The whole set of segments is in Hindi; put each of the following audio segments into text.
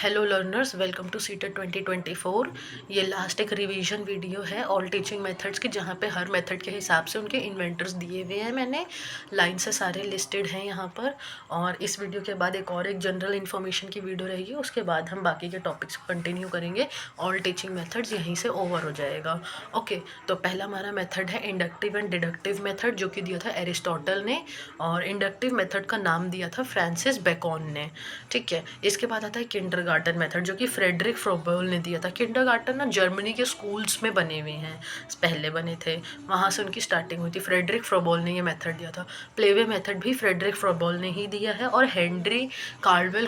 Hello learners, welcome to CTET 2024। ये लास्ट एक रिवीजन वीडियो है ऑल टीचिंग मेथड्स की, जहाँ पे हर मेथड के हिसाब से उनके इन्वेंटर्स दिए हुए हैं। मैंने लाइन से सारे लिस्टेड हैं यहाँ पर। और इस वीडियो के बाद एक जनरल इन्फॉर्मेशन की वीडियो रहेगी, उसके बाद हम बाकी के टॉपिक्स को कंटिन्यू करेंगे। ऑल टीचिंग मेथड्स यहीं से ओवर हो जाएगा। ओके, तो पहला हमारा मेथड है इंडक्टिव एंड डिडक्टिव मेथड, जो कि दिया था एरिस्टोटल ने, और इंडक्टिव मेथड का नाम दिया था फ्रांसिस बेकन ने। ठीक है, इसके बाद आता है किंडरगार्टन मेथड, जो कि फ्रेडरिक फ्रोबेल ने दिया था। किंडरगार्टन ना जर्मनी के स्कूल्स में बने हुए हैं, पहले बने थे, वहाँ से उनकी स्टार्टिंग हुई थी। फ्रेडरिक फ्रोबेल ने ये मेथड दिया था। प्लेवे मेथड भी फ्रेडरिक फ्रोबेल ने ही दिया है, और हेनरी कार्लवेल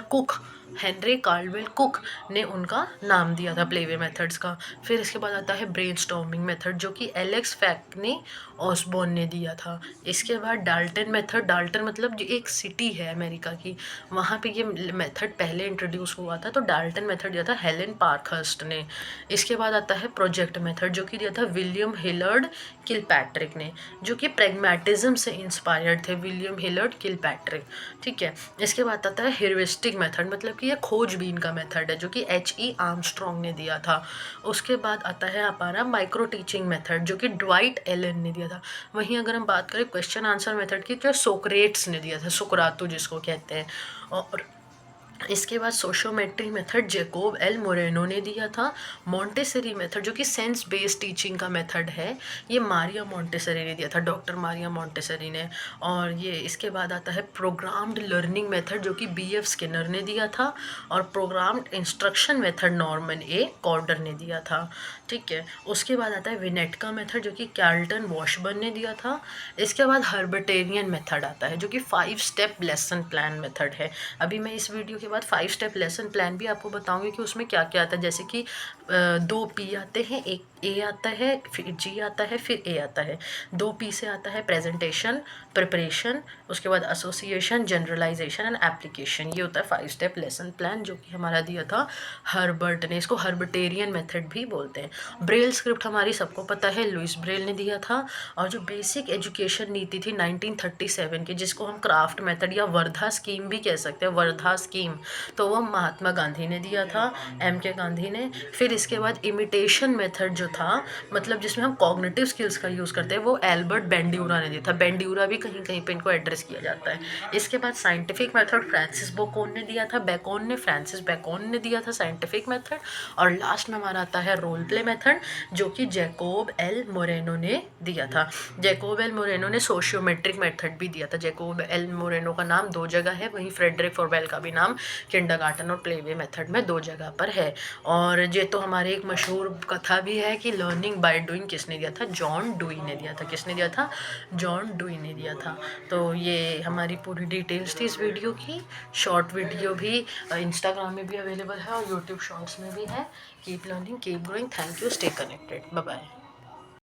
कुक ने उनका नाम दिया था प्लेवे मेथड्स का। फिर इसके बाद आता है ब्रेनस्टॉर्मिंग मेथड, जो कि एलेक्स फैक्ने ऑसबॉर्न ने दिया था। इसके बाद डाल्टन मेथड, डाल्टन मतलब जो एक सिटी है अमेरिका की, वहाँ पे ये मेथड पहले इंट्रोड्यूस हुआ था, तो डाल्टन मेथड दिया था हेलेन पार्कहर्स्ट ने। इसके बाद आता है प्रोजेक्ट मेथड, जो कि दिया था विलियम हिलर्ड किलपैट्रिक ने, जो कि प्रैग्मैटिज्म से इंस्पायर्ड थे, विलियम हिलर्ड किलपैट्रिक। ठीक है, इसके बाद आता है ह्यूरिस्टिक मेथड, मतलब कि ये खोजबीन का मेथड है, जो कि H.E. आर्मस्ट्रॉन्ग ने दिया था। उसके बाद आता है हमारा माइक्रो टीचिंग मेथड, जो कि ड्वाइट एलन ने दिया था। वहीं अगर हम बात करें क्वेश्चन आंसर मेथड की, तो सोक्रेट्स ने दिया था, सुकरातु जिसको कहते हैं। और इसके बाद sociometry method Jacob L Moreno ने दिया था। मॉन्टेसरी मेथड, जो कि सेंस बेस्ड टीचिंग का मेथड है, ये मारिया मॉन्टेसरी ने दिया था, डॉक्टर मारिया मॉन्टेसरी ने। और ये इसके बाद आता है प्रोग्राम्ड लर्निंग मेथड, जो कि B.F. स्किनर ने दिया था। और प्रोग्राम्ड इंस्ट्रक्शन मेथड नॉर्मन ए कॉर्डर ने दिया था। ठीक है, उसके बाद आता है विनेटका मेथड, जो कि कार्ल्टन वॉशबर्न ने दिया था। इसके बाद हर्बेटेरियन मेथड आता है, जो कि 5 स्टेप लेसन प्लान मेथड है। अभी मैं इस वीडियो के बाद 5 स्टेप लेसन प्लान भी आपको बताऊंगी कि उसमें क्या क्या आता है। जैसे कि 2 P आते हैं, एक A आता है, फिर G आता है, फिर A आता है। 2 P से आता है प्रेजेंटेशन, प्रिपरेशन, उसके बाद एसोसिएशन, जनरलाइजेशन एंड एप्लीकेशन। ये होता है 5 स्टेप लेसन प्लान, जो कि हमारा दिया था हर्बर्ट ने। इसको हर्बेटेरियन मेथड भी बोलते हैं। ब्रेल स्क्रिप्ट हमारी सबको पता है, लुइस ब्रेल ने दिया था। और जो बेसिक एजुकेशन नीति थी 1937 की, जिसको हम क्राफ्ट मेथड या वर्धा स्कीम भी कह सकते हैं, वर्धा स्कीम, तो वो महात्मा गांधी ने दिया था, M.K. गांधी ने। फिर इसके बाद इमिटेशन मेथड जो था, मतलब जिसमें हम कॉग्निटिव स्किल्स का यूज़ करते हैं, वो एल्बर्ट बेंड्यूरा ने दिया था। बेंड्यूरा भी कहीं कहीं पे इनको एड्रेस किया जाता है। इसके बाद साइंटिफिक मेथड फ्रांसिस बेकन ने दिया था, फ्रांसिस बेकन ने दिया था साइंटिफिक मेथड। और लास्ट में हमारा आता है रोल प्ले मेथड, जो कि जैकोब एल मोरेनो ने दिया था। जैकोब एल मोरेनो ने सोशियोमेट्रिक मेथड भी दिया था। जैकोब एल मोरेनो का नाम 2 जगह है, वहीं फ्रेडरिक फ्रोबेल का भी नाम किंडरगार्टन और प्लेवे मेथड में 2 जगह पर है। और ये तो हमारे एक मशहूर कथा भी है कि लर्निंग बाय डूइंग किसने दिया था, जॉन डुई ने दिया था। किसने दिया था? जॉन डुई ने दिया था। तो ये हमारी पूरी डिटेल्स थी इस वीडियो की। शॉर्ट वीडियो भी इंस्टाग्राम में भी अवेलेबल है और यूट्यूब शॉर्ट्स में भी है। Keep learning, keep growing. Thank you, stay connected, bye bye.